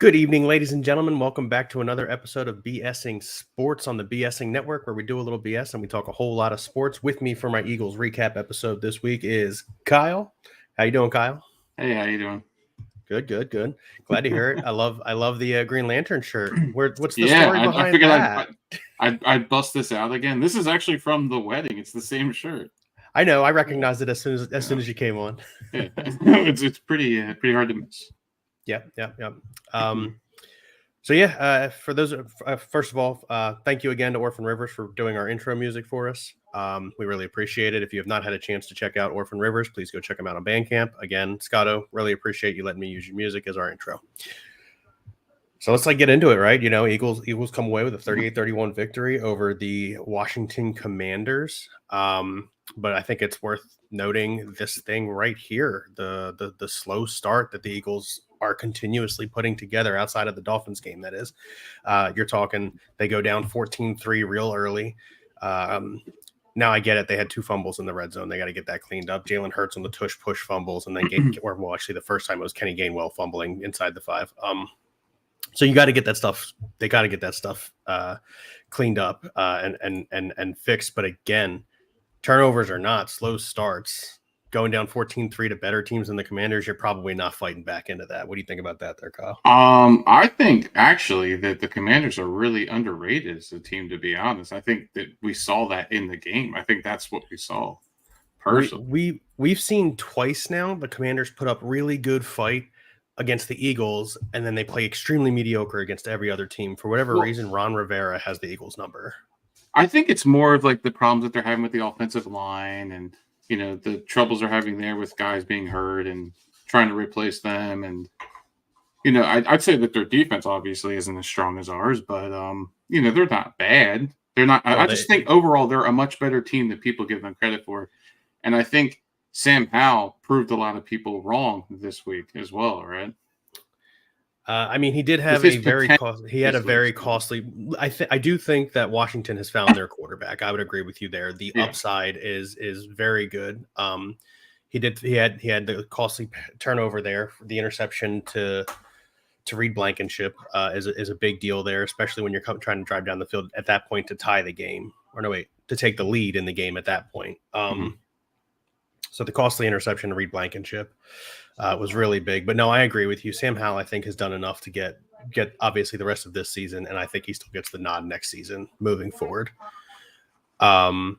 Good evening, ladies and gentlemen. Welcome back to another episode of BSing Sports on the BSing Network, where we do a little BS and we talk a whole lot of sports. With me for my Eagles recap episode this week is Kyle. How you doing, Kyle? Hey, how you doing? Good. Glad to hear it. I love the Green Lantern shirt. What's the Yeah, story I behind figured that? I'd bust this out again. This is actually from the wedding. It's the same shirt. I know. I recognized it as soon as you came on. Yeah, it's pretty hard to miss. Yep. So yeah, for those, first of all, thank you again to Orphan Rivers for doing our intro music for us. We really appreciate it. If you have not had a chance to check out Orphan Rivers, please go check them out on Bandcamp. Again, Scotto, really appreciate you letting me use your music as our intro. So let's get into it, right? You know, Eagles come away with a 38-31 victory over the Washington Commanders. But I think it's worth noting this thing right here, the slow start that the Eagles are continuously putting together outside of the Dolphins game. That is, you're talking, they go down 14-3 real early. Now I get it. They had 2 fumbles in the red zone. They got to get that cleaned up. Jalen Hurts on the tush push fumbles, and then actually the first time it was Kenny Gainwell fumbling inside the 5. So you got to get that stuff. They got to get that stuff cleaned up and fixed. But again, turnovers or not, slow starts, going down 14-3 to better teams than the Commanders, you're probably not fighting back into that. What do you think about that there, Kyle? I think actually that the Commanders are really underrated as a team, to be honest. I think that we saw that in the game. I think that's what we saw personally. We've seen twice now the Commanders put up really good fight against the Eagles, and then they play extremely mediocre against every other team. For whatever reason, Ron Rivera has the Eagles number. I think it's more of like the problems that they're having with the offensive line, and you know the troubles they're having there with guys being hurt and trying to replace them. And you know, I'd say that their defense obviously isn't as strong as ours, but you know, they're not bad. They're not. I just think overall they're a much better team than people give them credit for, and I think Sam Howell proved a lot of people wrong this week as well, right? I mean, he did have a very costly. I do think that Washington has found their quarterback. I would agree with you there. The upside is very good. He had the costly turnover there, the interception to Reed Blankenship is a big deal there, especially when you're trying to drive down the field at that point to tie the game, or no, wait, to take the lead in the game at that point. So the costly interception to Reed Blankenship was really big. But no, I agree with you. Sam Howell, I think, has done enough to get obviously the rest of this season, and I think he still gets the nod next season moving forward. So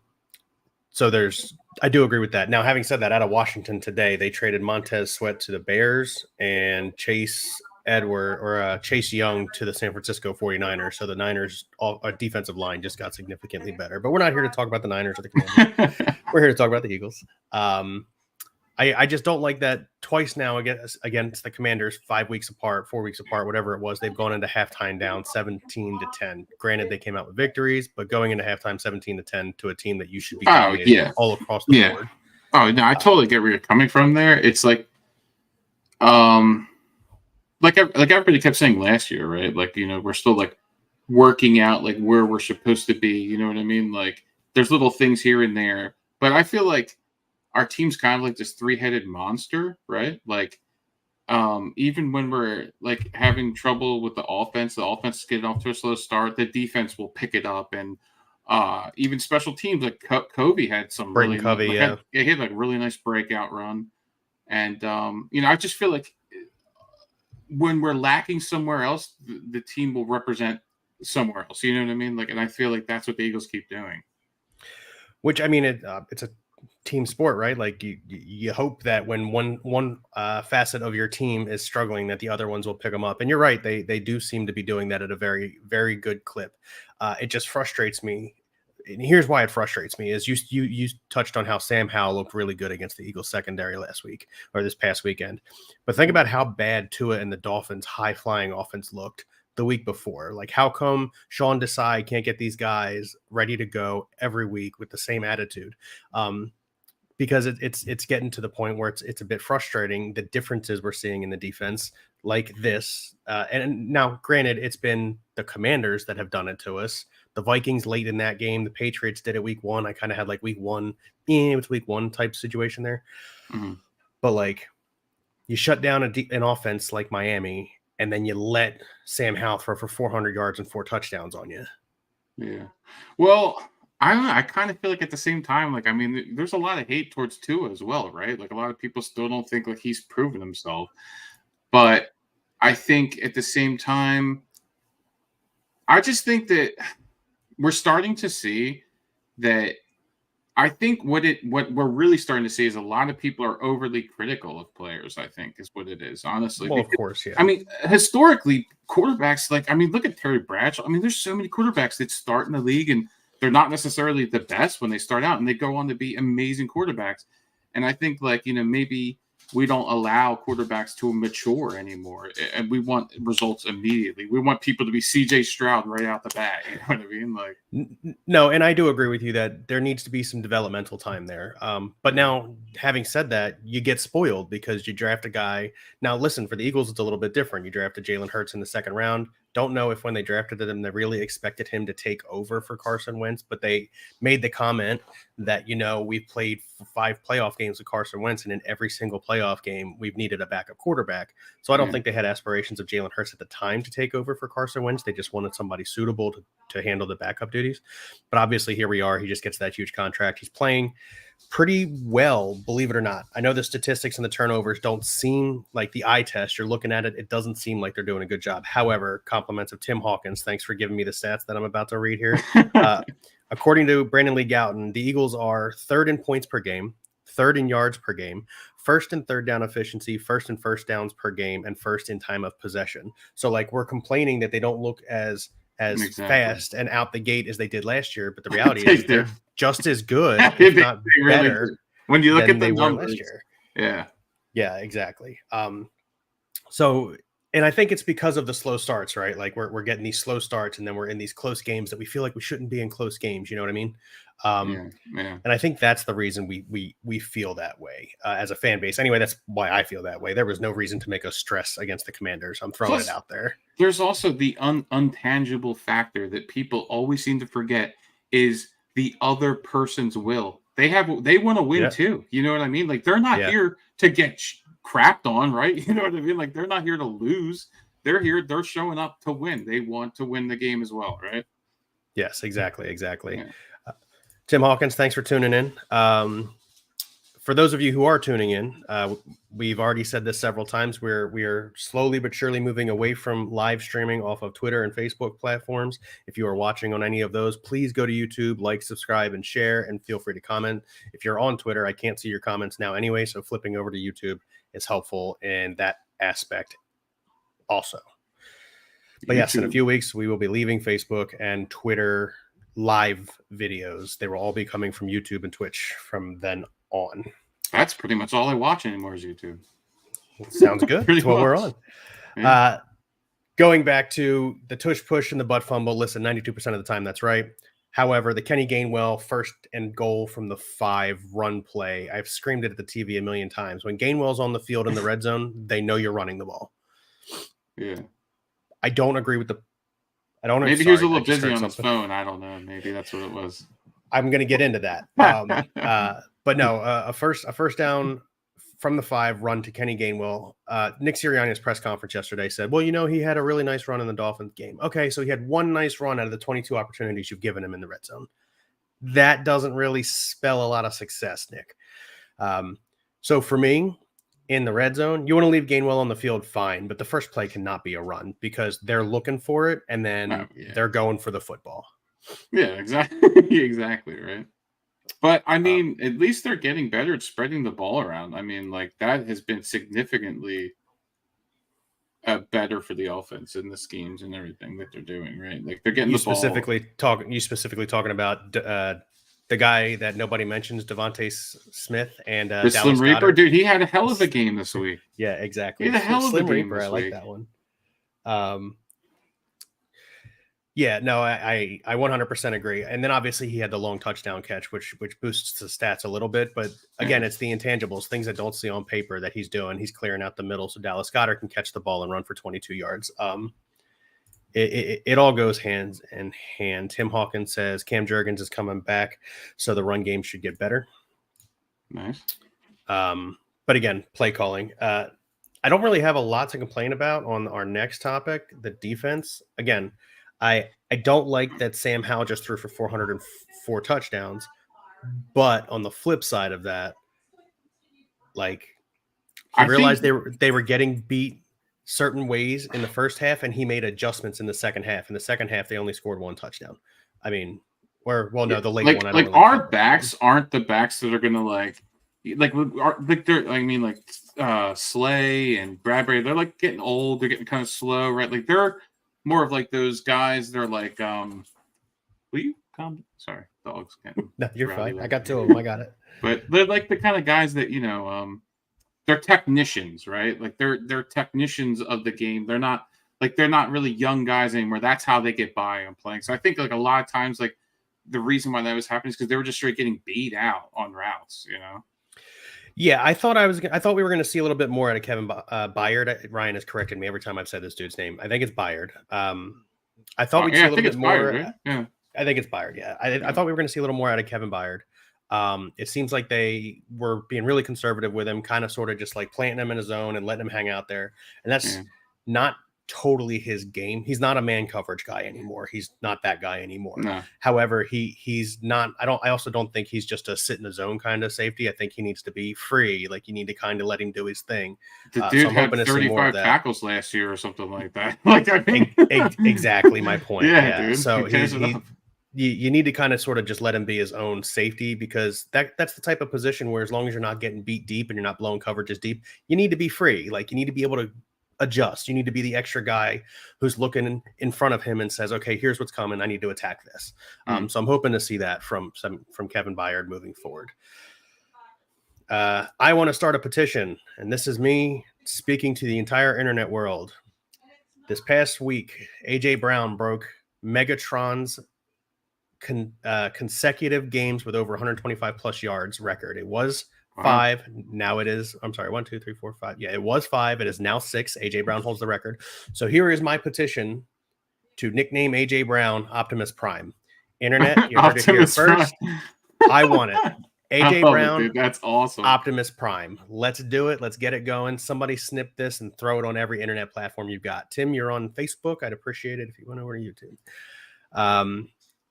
I do agree with that. Now, having said that, out of Washington today, they traded Montez Sweat to the Bears and Chase Young to the San Francisco 49ers. So the Niners defensive line just got significantly better. But we're not here to talk about the Niners or the Commanders. We're here to talk about the Eagles. I just don't like that twice now against the Commanders, 5 weeks apart, 4 weeks apart, whatever it was. They've gone into halftime down 17-10. Granted, they came out with victories, but going into halftime 17-10 to a team that you should be dominating all across the board. Oh, no, I totally get where you're coming from there. It's like everybody kept saying last year, right? Like, you know, we're still like working out like where we're supposed to be. You know what I mean? Like there's little things here and there, but I feel like our team's kind of like this 3-headed monster, right? Like, even when we're like having trouble with the offense is getting off to a slow start. The defense will pick it up, and even special teams like Covey had some he had like a really nice breakout run, and you know, I just feel like when we're lacking somewhere else, the team will represent somewhere else. You know what I mean? Like, and I feel like that's what the Eagles keep doing. Which, I mean, it's a team sport, right? Like you hope that when one facet of your team is struggling, that the other ones will pick them up. And you're right, they do seem to be doing that at a very, very good clip. It just frustrates me. And here's why it frustrates me: is you touched on how Sam Howell looked really good against the Eagles secondary last week or this past weekend. But think about how bad Tua and the Dolphins' high-flying offense looked the week before. Like, how come Sean Desai can't get these guys ready to go every week with the same attitude? Because it's getting to the point where it's a bit frustrating, the differences we're seeing in the defense like this. And now, granted, it's been the Commanders that have done it to us. The Vikings late in that game, the Patriots did it week 1. I kind of had like week 1, it's week 1 type situation there. But like, you shut down an offense like Miami, and then you let Sam Howell throw for 400 yards and 4 touchdowns on you. Yeah. Well, I kind of feel like at the same time, like, I mean, there's a lot of hate towards Tua as well, right? Like, a lot of people still don't think like he's proven himself. But I think at the same time, I just think that we're starting to see that. I think what we're really starting to see is a lot of people are overly critical of players. I think is what it is, honestly. Well, of Because, course, yeah. I mean, historically, quarterbacks like, I mean, look at Terry Bradshaw. I mean, there's so many quarterbacks that start in the league and they're not necessarily the best when they start out, and they go on to be amazing quarterbacks. And I think, like, maybe we don't allow quarterbacks to mature anymore, and we want results immediately. We want people to be C.J. Stroud right out the bat. You know what I mean? Like, No, and I do agree with you that there needs to be some developmental time there. But now, having said that, you get spoiled because you draft a guy. Now, listen, for the Eagles, it's a little bit different. You drafted Jalen Hurts in the 2nd round. Don't know if when they drafted him, they really expected him to take over for Carson Wentz, but they made the comment that, we've played 5 playoff games with Carson Wentz, and in every single playoff game, we've needed a backup quarterback. So I don't think they had aspirations of Jalen Hurts at the time to take over for Carson Wentz. They just wanted somebody suitable to handle the backup duties. But obviously, here we are. He just gets that huge contract. He's playing pretty well, believe it or not. I know the statistics and the turnovers don't seem like the eye test. You're looking at it, it doesn't seem like they're doing a good job. However, compliments of Tim Hawkins. Thanks for giving me the stats that I'm about to read here. According to Brandon Lee Gouton, the Eagles are 3rd in points per game, 3rd in yards per game, 1st in 3rd down efficiency, 1st in first downs per game, and 1st in time of possession. So, like, we're complaining that they don't look as fast and out the gate as they did last year, but the reality is they're just as good, if not better, when you look at the numbers last year. Yeah, exactly. So, and I think it's because of the slow starts, right? Like we're getting these slow starts, and then we're in these close games that we feel like we shouldn't be in close games. You know what I mean? And I think that's the reason we feel that way as a fan base. Anyway, that's why I feel that way. There was no reason to make us stress against the Commanders. I'm throwing it out there. There's also the untangible factor that people always seem to forget is the other person's will. They want to win too. You know what I mean? Like, they're not here to get crapped on, right? You know what I mean? Like, they're not here to lose. They're here. They're showing up to win. They want to win the game as well, right? Yes, exactly. Yeah. Tim Hawkins, thanks for tuning in. For those of you who are tuning in, we've already said this several times. We are slowly but surely moving away from live streaming off of Twitter and Facebook platforms. If you are watching on any of those, please go to YouTube, like, subscribe, and share, and feel free to comment. If you're on Twitter, I can't see your comments now anyway, so flipping over to YouTube is helpful in that aspect also. But yes, in a few weeks, we will be leaving Facebook and Twitter live videos. They will all be coming from YouTube and Twitch from then on. That's pretty much all I watch anymore is YouTube. Sounds good. That's what we're on. Yeah. Going back to the tush push and the butt fumble, listen, 92% of the time, that's right. However, the Kenny Gainwell 1st and goal from the 5 run play, I've screamed it at the TV a million times. When Gainwell's on the field in the red zone, they know you're running the ball. Yeah. I don't agree with maybe he was a little busy on his phone. I don't know. Maybe that's what it was. I'm going to get into that. But no, a first down from the 5 run to Kenny Gainwell. Nick Sirianni's press conference yesterday said, well, he had a really nice run in the Dolphins game. Okay, so he had one nice run out of the 22 opportunities you've given him in the red zone. That doesn't really spell a lot of success, Nick. So for me, in the red zone, you want to leave Gainwell on the field, fine, but the first play cannot be a run because they're looking for it, and then they're going for the football. Yeah, exactly. Exactly, right? But, I mean, at least they're getting better at spreading the ball around. I mean, like, that has been significantly better for the offense and the schemes and everything that they're doing, right? Like, they're getting the ball. You specifically talking about the guy that nobody mentions, Devontae Smith and the Slim Reaper? Dude, he had a hell of a game this week. Yeah, exactly. He had a hell of a game Reaper, this I like week. that one. Yeah, no, I 100% agree. And then obviously he had the long touchdown catch, which boosts the stats a little bit. But again, it's the intangibles, things that don't see on paper that he's doing. He's clearing out the middle so Dallas Goedert can catch the ball and run for 22 yards. It all goes hand in hand. Tim Hawkins says Cam Jurgens is coming back, so the run game should get better. Nice. But again, play calling. I don't really have a lot to complain about on our next topic, the defense. Again, I don't like that Sam Howell just threw for 404 touchdowns, but on the flip side of that, like he I think realized they were getting beat certain ways in the first half, and he made adjustments in the second half. In the second half, they only scored one touchdown. I mean, or well, no, the late one. I don't like really our count. backs aren't the backs that are gonna like they're I mean like Slay and Bradbury, they're like getting old, they're getting kind of slow, right? Like they're more of like those guys, they're like will you come? Sorry, dogs getting No, you're rowdy fine. I there. got two of them. I got it. But they're like the kind of guys that, they're technicians, right? Like they're technicians of the game. They're not really young guys anymore. That's how they get by on playing. So I think like a lot of times, like the reason why that was happening is because they were just straight getting beat out on routes, you know. Yeah, I thought we were going to see a little bit more out of Kevin Byard. Ryan has corrected me every time I've said this dude's name. I think it's Byard. I thought we'd see a little bit more. Byard, right? Yeah. I think it's Byard. Yeah, I thought we were going to see a little more out of Kevin Byard. It seems like they were being really conservative with him, kind of sort of just like planting him in his zone and letting him hang out there. And that's not totally his game. He's not a man coverage guy anymore. He's not that guy anymore. No. However, he's not. I also don't think he's just a sit in the zone kind of safety. I think he needs to be free. Like you need to kind of let him do his thing. The dude so had 35 tackles last year or something like that. Like I mean, exactly my point. Yeah, dude. So you need to kind of sort of just let him be his own safety, because that's the type of position where as long as you're not getting beat deep and you're not blowing coverages deep, you need to be free. Like you need to be able to adjust. You need to be the extra guy who's looking in front of him and says, okay, here's what's coming. I need to attack this. So I'm hoping to see that from Kevin Byard moving forward. I want to start a petition, and this is me speaking to the entire internet world. This past week, AJ Brown broke Megatron's consecutive games with over 125 plus yards record. It was 5. Now it is, I'm sorry, 1, 2, 3, 4, 5. Yeah, it was 5. It is now 6. AJ Brown holds the record. So here is my petition to nickname AJ Brown Optimus Prime. Internet, you heard it here first. I want it. AJ Brown, dude, that's awesome. Optimus Prime. Let's do it. Let's get it going. Somebody snip this and throw it on every internet platform you've got. Tim, you're on Facebook. I'd appreciate it if you went over to YouTube.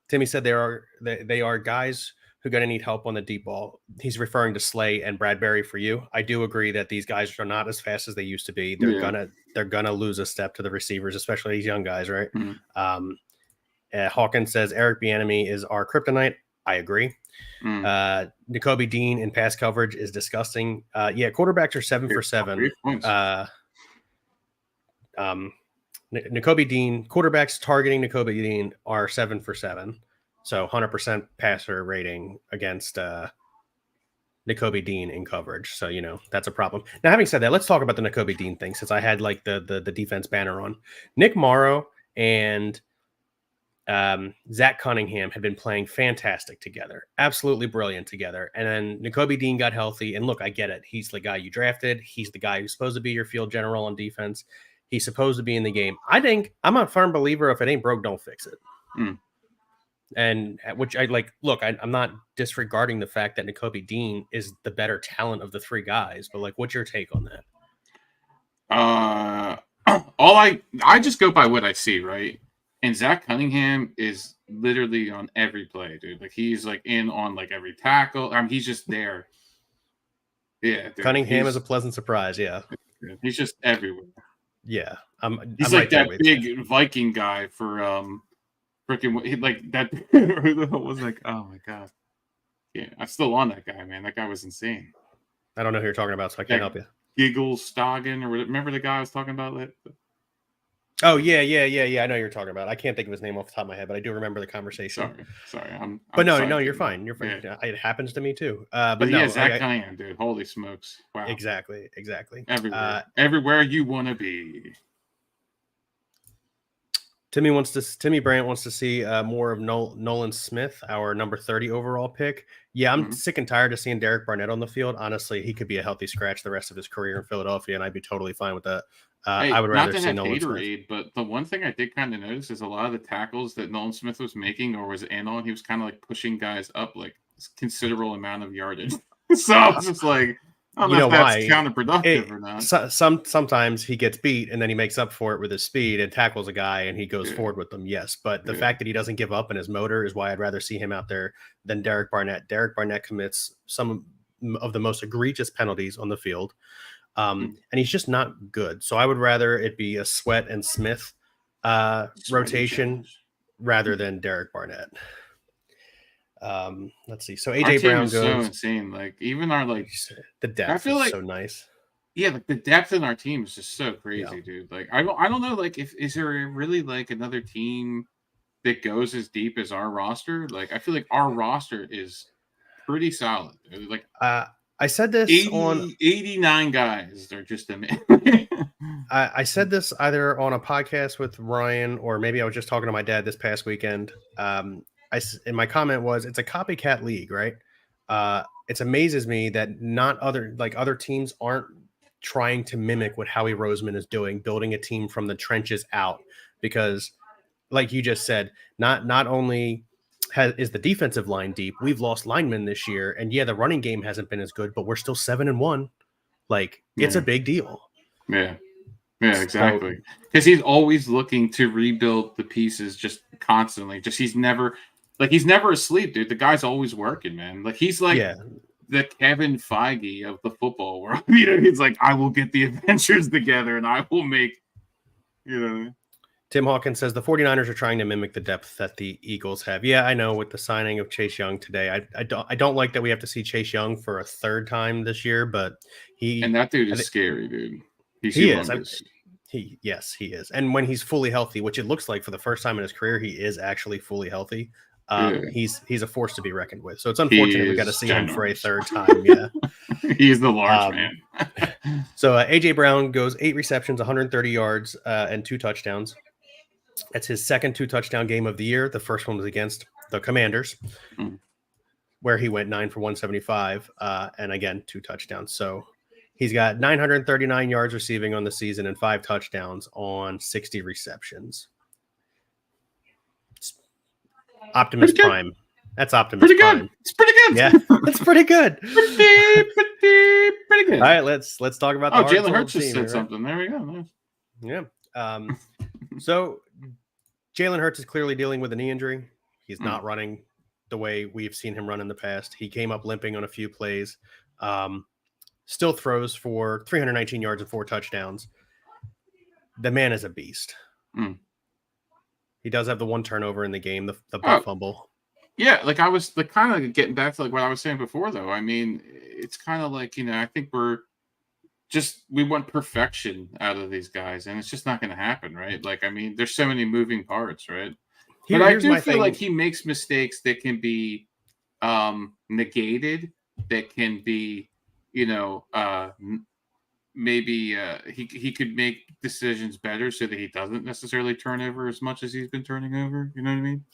Timmy said they are guys who are going to need help on the deep ball. He's referring to Slay and Bradbury for you. I do agree that these guys are not as fast as they used to be. They're gonna lose a step to the receivers, especially these young guys, right? Hawkins says Eric Bieniemy is our kryptonite. I agree. Nakobe Dean in pass coverage is disgusting. Quarterbacks are 7 for 7. Nakobe Dean, quarterbacks targeting Nakobe Dean are 7 for 7. So 100% passer rating against Nakobe Dean in coverage. So, that's a problem. Now, having said that, let's talk about the Nakobe Dean thing, since I had like the defense banner on. Nick Morrow and Zach Cunningham had been playing fantastic together, absolutely brilliant together. And then Nakobe Dean got healthy. And look, I get it. He's the guy you drafted. He's the guy who's supposed to be your field general on defense. He's supposed to be in the game. I think I'm a firm believer, if it ain't broke, don't fix it. And which I like, look, I'm not disregarding the fact that Nakobe Dean is the better talent of the 3 guys, but like, what's your take on that? I just go by what I see, right? And Zach Cunningham is literally on every play, dude. Like he's like in on like every tackle. I mean, he's just there. Yeah, dude, Cunningham is a pleasant surprise. Yeah, he's just everywhere. Yeah, he's like that big Viking guy for freaking like that. Was like, oh my god, yeah, I'm still on that guy, man. That guy was insane. I don't know who you're talking about, so I can't help you. Giggles Stoggin, or remember the guy I was talking about? That. Oh yeah. I know you're talking about. I can't think of his name off the top of my head, but I do remember the conversation. Sorry. But no, you're fine. You're fine. Yeah. It happens to me too. But no, Zach Cunningham, dude. Holy smokes! Wow. Exactly. Everywhere you want to be. Timmy Brandt wants to see more of Nolan Smith, our number 30 overall pick. Yeah, I'm sick and tired of seeing Derek Barnett on the field. Honestly, he could be a healthy scratch the rest of his career in Philadelphia, and I'd be totally fine with that. I would rather see Nolan Smith. But the one thing I did kind of notice is a lot of the tackles that Nolan Smith was making or was in on, he was kind of like pushing guys up like a considerable amount of yardage. So I was just like, I don't You know know if that's why? counterproductive or not. Sometimes he gets beat and then he makes up for it with his speed and tackles a guy and he goes Yeah, forward with them. Yes, but the yeah. fact that he doesn't give up in his motor is why I'd rather see him out there than Derek Barnett. Derek Barnett commits some of the most egregious penalties on the field, Mm. and he's just not good. So I would rather it be a Sweat and Smith Sweaty rotation Jones. rather than Derek Barnett. Let's see. So Our AJ team Brown is so goes. insane. Like even our like, The I depth feel is like so nice. yeah, like the depth in our team is just so Yeah. crazy, dude. Like I don't know. Like if is there really like another team that goes as deep as our roster? Like I feel like our roster is pretty solid. Like I said this on 89 guys. They're just a man. I said this either on a podcast with Ryan or maybe I was just talking to my dad this past weekend. And my comment was it's a copycat league, right? It amazes me that not other teams aren't trying to mimic what Howie Roseman is doing, building a team from the trenches out. Because, like you just said, not only is the defensive line deep, we've lost linemen this year, and yeah, the running game hasn't been as good, but we're still 7-1. Like it's a Yeah, big deal. yeah, yeah, So exactly. Because he's always looking to rebuild the pieces, just constantly. Just he's never asleep, dude. The guy's always working, man. Like he's like yeah, the Kevin Feige of the football world. You know, he's like, I will get the Avengers together and I will make, you know. Tim Hawkins says the 49ers are trying to mimic the depth that the Eagles have. Yeah, I know with the signing of Chase Young today. I don't like that we have to see Chase Young for a third time this year, but And that dude is I scary, dude. He's he is. humongous. Yes, he is. And when he's fully healthy, which it looks like for the first time in his career, he is actually fully healthy. Yeah. He's a force to be reckoned with. So it's He unfortunate we got to is see him for a ginormous. third time. Yeah. He's the large man. So AJ Brown goes 8 receptions, 130 yards, and 2 touchdowns. That's his second 2-touchdown game of the year. The first one was against the Commanders, where he went 9 for 175, and again 2 touchdowns. So he's got 939 yards receiving on the season and 5 touchdowns on 60 receptions. Optimus Prime. That's Optimus Pretty Prime. good. It's pretty good. Yeah, that's pretty good. pretty good. All right, let's talk about the Jalen Hurts just said something. There we go. Nice. Yeah. So Jalen Hurts is clearly dealing with a knee injury. He's not running the way we've seen him run in the past. He came up limping on a few plays. Still throws for 319 yards and 4 touchdowns. The man is a beast. He does have the 1 turnover in the game, the butt fumble. Yeah, like I was like kind of getting back to like what I was saying before, though. I mean, it's kind of like, I think we want perfection out of these guys, and it's just not going to happen, right? Like, I mean, there's so many moving parts, right? But I do feel like he makes mistakes that can be negated, that can be, maybe he could make decisions better so that he doesn't necessarily turn over as much as he's been turning over. You know what I mean?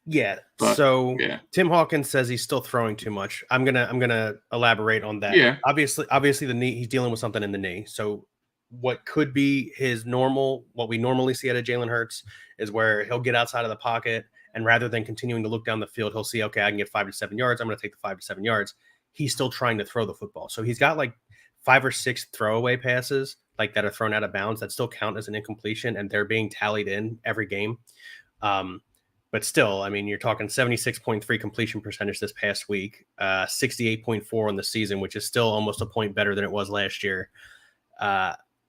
Yeah. But, so yeah. Tim Hawkins says he's still throwing too much. I'm gonna elaborate on that. Yeah. Obviously the knee, he's dealing with something in the knee. So what could be what we normally see out of Jalen Hurts is where he'll get outside of the pocket, and rather than continuing to look down the field, he'll see, okay, I can get 5 to 7 yards. I'm going to take the 5 to 7 yards. He's still trying to throw the football. So he's got like 5 or 6 throwaway passes like that are thrown out of bounds that still count as an incompletion, and they're being tallied in every game. But still, I mean, you're talking 76.3 completion percentage this past week, 68.4 on the season, which is still almost a point better than it was last year.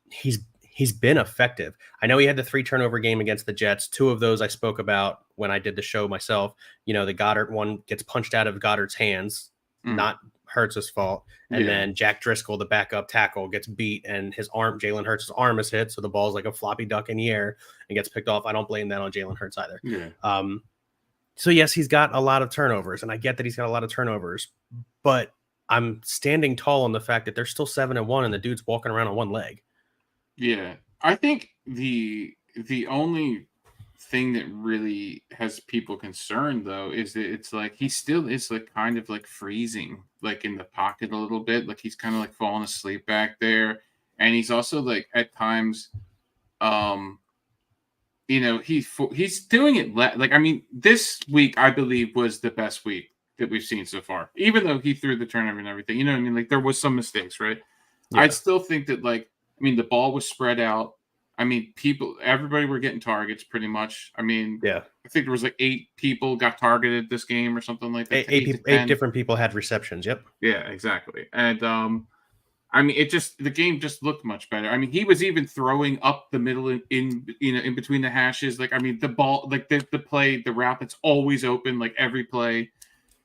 He's been effective. I know he had the 3 turnover game against the Jets. 2 of those I spoke about when I did the show myself. The Goddard one gets punched out of Goddard's hands, not Hurts' fault. And then Jack Driscoll, the backup tackle, gets beat, and Jalen Hurts' arm is hit, so the ball's like a floppy duck in the air and gets picked off. I don't blame that on Jalen Hurts either. Yeah. So yes, he's got a lot of turnovers, and I get that he's got a lot of turnovers, but I'm standing tall on the fact that they're still 7-1, and the dude's walking around on one leg. Yeah, I think the only thing that really has people concerned, though, is that it's like he still is like kind of like freezing like in the pocket a little bit, like he's kind of like falling asleep back there, and he's also like at times he's doing it like, I mean, this week I believe was the best week that we've seen so far. Even though he threw the turnover and everything, you know what I mean? Like there was some mistakes, right? Yeah. I still think that the ball was spread out. I mean, everybody were getting targets pretty much. I mean, Yeah. I think there was like 8 people got targeted this game or something like that. Eight different people had receptions. Yep. Yeah, exactly. And I mean, the game just looked much better. I mean, he was even throwing up the middle in between the hashes. Like, I mean, the ball, like the route that's always open, like every play,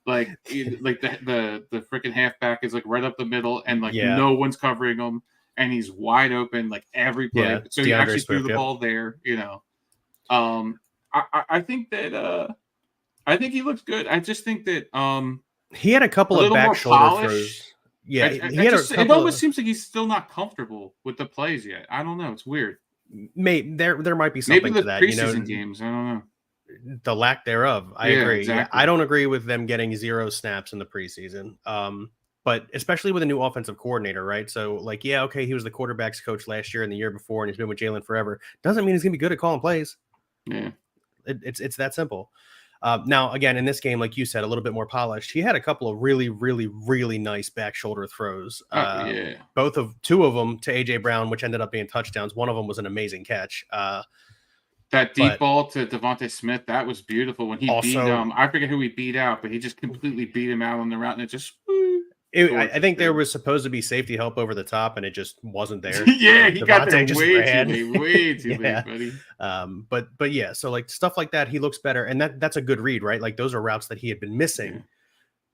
like the freaking halfback is like right up the middle, and like no one's covering him, and he's wide open like every play. Yeah, so he actually threw the ball there. I think that I think he looks good. I just think that he had a couple of back shoulder throws. Yeah, it always seems like he's still not comfortable with the plays yet. I don't know. It's weird. There might be something to that. Preseason games. I don't know. The lack thereof. I agree. Exactly. I don't agree with them getting 0 snaps in the preseason. But especially with a new offensive coordinator, right? So, like, yeah, okay, he was the quarterback's coach last year and the year before, and he's been with Jalen forever. Doesn't mean he's gonna be good at calling plays. Yeah, it's that simple. Now, again, in this game, like you said, a little bit more polished. He had a couple of really, really, really nice back shoulder throws. Two of them to AJ Brown, which ended up being touchdowns. One of them was an amazing catch. That deep ball to Devontae Smith, that was beautiful. When he beat him, I forget who he beat out, but he just completely beat him out on the route, and it just. I think there was supposed to be safety help over the top, and it just wasn't there. Yeah, he got there way too late, buddy. But yeah, so like stuff like that, he looks better, and that's a good read, right? Like those are routes that he had been missing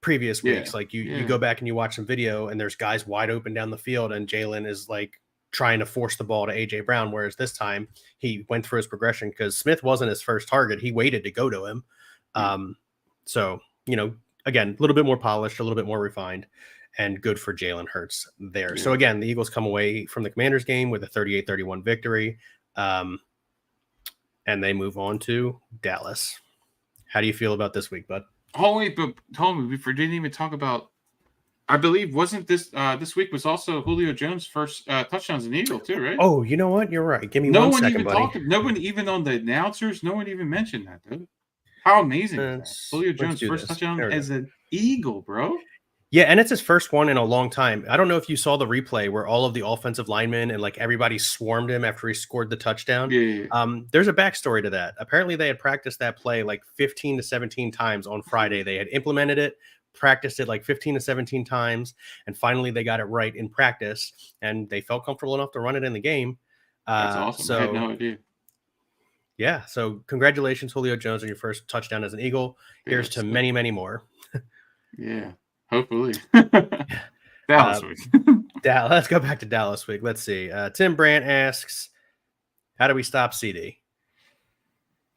previous weeks. Like you go back and you watch some video, and there's guys wide open down the field, and Jalen is like trying to force the ball to AJ Brown, whereas this time he went through his progression because Smith wasn't his first target. He waited to go to him. So again, a little bit more polished, a little bit more refined, and good for Jalen Hurts there. Yeah. So again, the Eagles come away from the Commanders game with a 38-31 victory, and they move on to Dallas. How do you feel about this week, bud? We didn't even talk about. I believe wasn't this week was also Julio Jones' first touchdown as an Eagle too, right? Oh, you know what? You're right. Give me 1 second, buddy. No one even on the announcers. No one even mentioned that, dude. How amazing is that? Julio Jones' first touchdown as an Eagle, bro. Yeah, and it's his first one in a long time. I don't know if you saw the replay where all of the offensive linemen and like everybody swarmed him after he scored the touchdown. Yeah. There's a backstory to that. Apparently, they had practiced that play like 15 to 17 times on Friday. They had implemented it, practiced it like 15 to 17 times, and finally they got it right in practice, and they felt comfortable enough to run it in the game. That's awesome. So, I had no idea. Yeah, so congratulations, Julio Jones, on your first touchdown as an Eagle. Here's to many, many more. Yeah, hopefully. Dallas week. Let's go back to Dallas week. Let's see. Tim Brandt asks, how do we stop CD?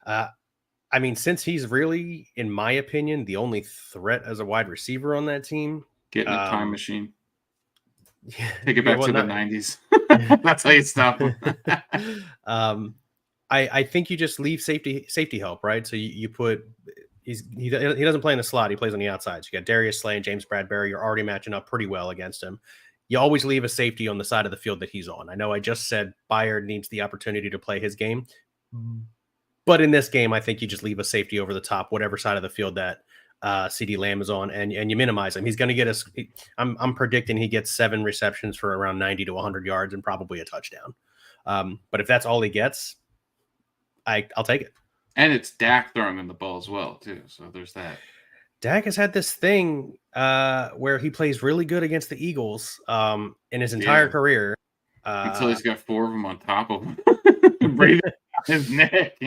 I mean, since he's really, in my opinion, the only threat as a wide receiver on that team. Get in a time machine. Take it back to the 90s. That's how you stop him. I think you just leave safety help, right? So you put he doesn't play in the slot. He plays on the outside. So you got Darius Slay and James Bradbury. You're already matching up pretty well against him. You always leave a safety on the side of the field that he's on. I know I just said Byard needs the opportunity to play his game. But in this game, I think you just leave a safety over the top, whatever side of the field that CeeDee Lamb is on, and you minimize him. He's going to get us. I'm predicting he gets 7 receptions for around 90 to 100 yards and probably a touchdown. But if that's all he gets, I'll take it. And it's Dak throwing in the ball as well, too. So there's that. Dak has had this thing where he plays really good against the Eagles in his entire career. Until he's got 4 of them on top of him. His neck.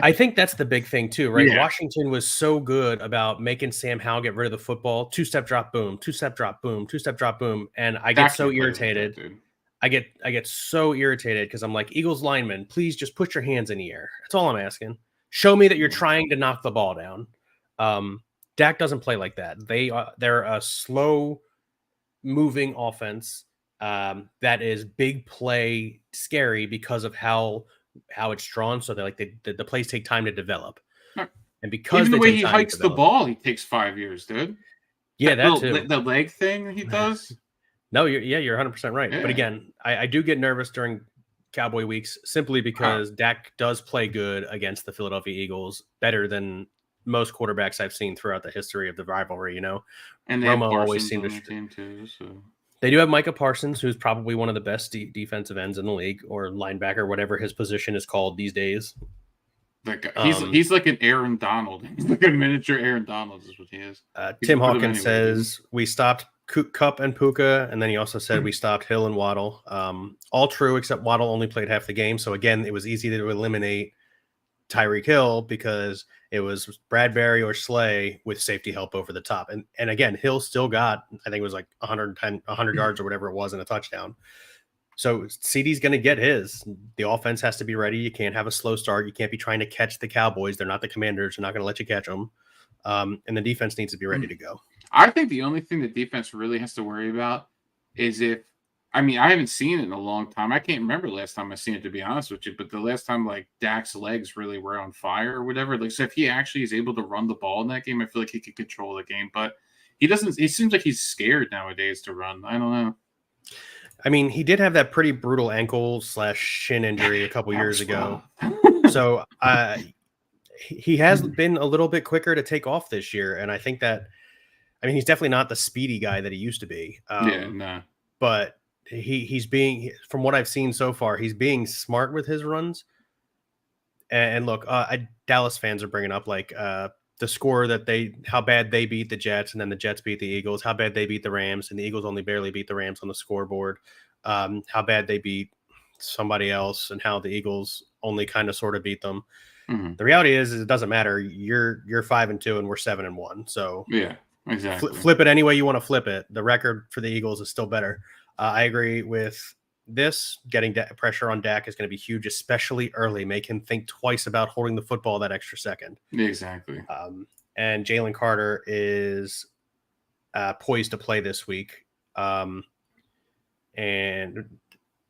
I think that's the big thing, too, right? Yeah. Washington was so good about making Sam Howell get rid of the football. 2-step drop, boom. 2-step drop, boom. 2-step drop, boom. And I get so irritated. I get so irritated because I'm like, Eagles linemen, please just put your hands in the air. That's all I'm asking. Show me that you're trying to knock the ball down. Dak doesn't play like that. They're a slow moving offense that is big play scary because of how it's drawn. So the plays take time to develop. And because even the way he hikes the ball, he takes 5 years, dude. Yeah, that too. The leg thing he does. No, you're 100% right. Yeah. But again, I do get nervous during Cowboy weeks simply because Dak does play good against the Philadelphia Eagles, better than most quarterbacks I've seen throughout the history of the rivalry. And they have Romo always Parsons seemed on to the team too. So They do have Micah Parsons, who's probably one of the best defensive ends in the league, or linebacker, whatever his position is called these days. like he's like an Aaron Donald. He's like a miniature Aaron Donald is what he is. Tim Hawkins says we stopped Cup and Puka, and then he also said we stopped Hill and Waddle. All true, except Waddle only played half the game. So again, it was easy to eliminate Tyreek Hill because it was Bradbury or Slay with safety help over the top. And again, Hill still got, I think it was like 100 yards or whatever it was in a touchdown. So CD's going to get his. The offense has to be ready. You can't have a slow start. You can't be trying to catch the Cowboys. They're not the Commanders. They're not going to let you catch them. And the defense needs to be ready to go. I think the only thing the defense really has to worry about is I haven't seen it in a long time. I can't remember the last time I seen it, to be honest with you. But the last time, like, Dak's legs really were on fire or whatever. Like, so if he actually is able to run the ball in that game, I feel like he could control the game. But he doesn't. It seems like he's scared nowadays to run. I don't know. I mean, he did have that pretty brutal ankle/shin injury a couple years ago. So he has been a little bit quicker to take off this year. And I think that, he's definitely not the speedy guy that he used to be. But he's being, from what I've seen so far, he's being smart with his runs. And look, Dallas fans are bringing up like the score how bad they beat the Jets, and then the Jets beat the Eagles, how bad they beat the Rams, and the Eagles only barely beat the Rams on the scoreboard, how bad they beat somebody else, and how the Eagles only kind of sort of beat them. Mm-hmm. The reality is it doesn't matter. You're 5-2 and we're 7-1. So yeah, exactly. Flip it any way you want to flip it. The record for the Eagles is still better. I agree with this. Getting pressure on Dak is going to be huge, especially early. Make him think twice about holding the football that extra second. Exactly. And Jalen Carter is poised to play this week. And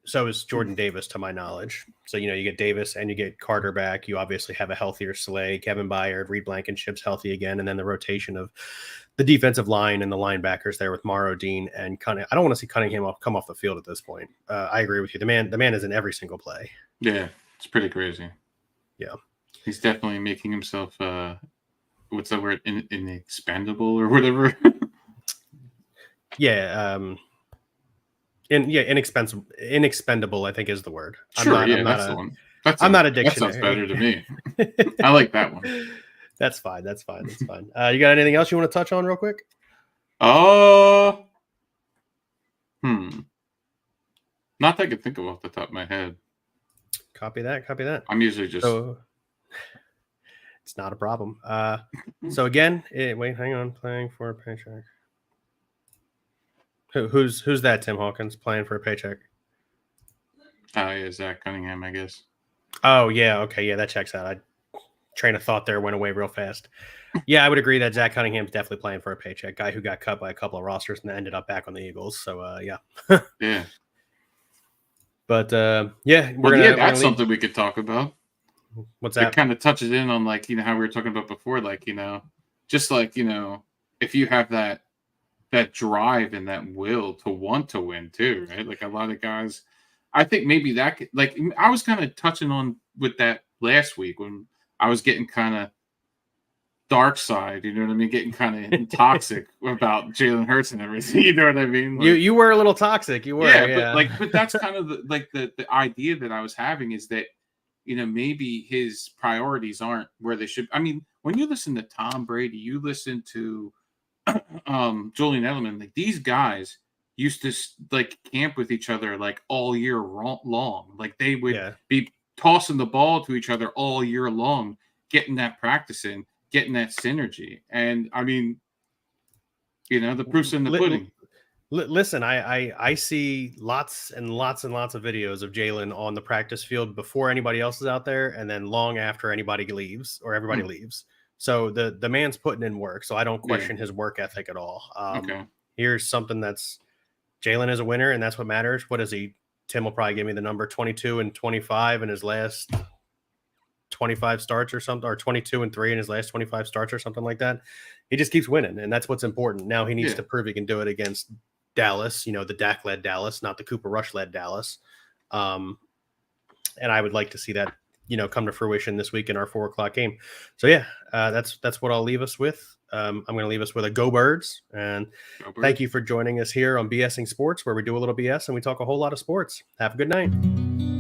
so is Jordan Davis, to my knowledge. So, you get Davis and you get Carter back. You obviously have a healthier Slay, Kevin Byard, Reed Blankenship's healthy again. And then the rotation of the defensive line and the linebackers there with Morrow, Dean, and Cunningham. I don't want to see Cunningham come off the field at this point. I agree with you. The man is in every single play. Yeah, it's pretty crazy. Yeah. He's definitely making himself, what's that word, inexpendable or whatever? Yeah. Inexpendable, I think is the word. Sure, that's the one. I'm not a dictionary. That sounds better to me. I like that one. That's fine. You got anything else you want to touch on real quick? Not that I can think of off the top of my head. Copy that. I'm usually just... it's not a problem. So again, wait, hang on. Playing for a paycheck. Who's that, Tim Hawkins, playing for a paycheck? Yeah, Zach Cunningham, I guess. Oh, yeah. Okay. Yeah, that checks out. Train of thought there went away real fast. Yeah, I would agree that Zach Cunningham's definitely playing for a paycheck. Guy who got cut by a couple of rosters and ended up back on the Eagles. So, yeah. Yeah. But, that's something we could talk about. What's that? It kind of touches in on, like, how we were talking about before, like, just like, if you have that drive and that will to want to win too, right? Like a lot of guys, I think maybe that, like, I was kind of touching on with that last week when I was getting kind of dark side, you know what I mean? Getting kind of toxic about Jalen Hurts and everything, you know what I mean? Like, you were a little toxic. You were, yeah. But that's kind of the idea that I was having is that, maybe his priorities aren't where they should. I mean, when you listen to Tom Brady, you listen to Julian Edelman, like these guys used to like camp with each other like all year long. Like they would be tossing the ball to each other all year long, getting that practice in, getting that synergy. And I mean, the proof's in the pudding. Listen, I see lots and lots and lots of videos of Jalen on the practice field before anybody else is out there, and then long after anybody leaves or everybody leaves. So the man's putting in work. So I don't question his work ethic at all. Okay. Here's something that's Jalen is a winner, and that's what matters. What is he? Tim will probably give me the number 22 and 25 in his last 25 starts or something, or 22 and 3 in his last 25 starts or something like that. He just keeps winning, and that's what's important. Now he needs to prove he can do it against Dallas, the Dak-led Dallas, not the Cooper Rush-led Dallas. And I would like to see that come to fruition this week in our 4:00 game. So yeah, that's what I'll leave us with. I'm going to leave us with a Go Birds, and thank you for joining us here on BSing Sports, where we do a little BS and we talk a whole lot of sports. Have a good night.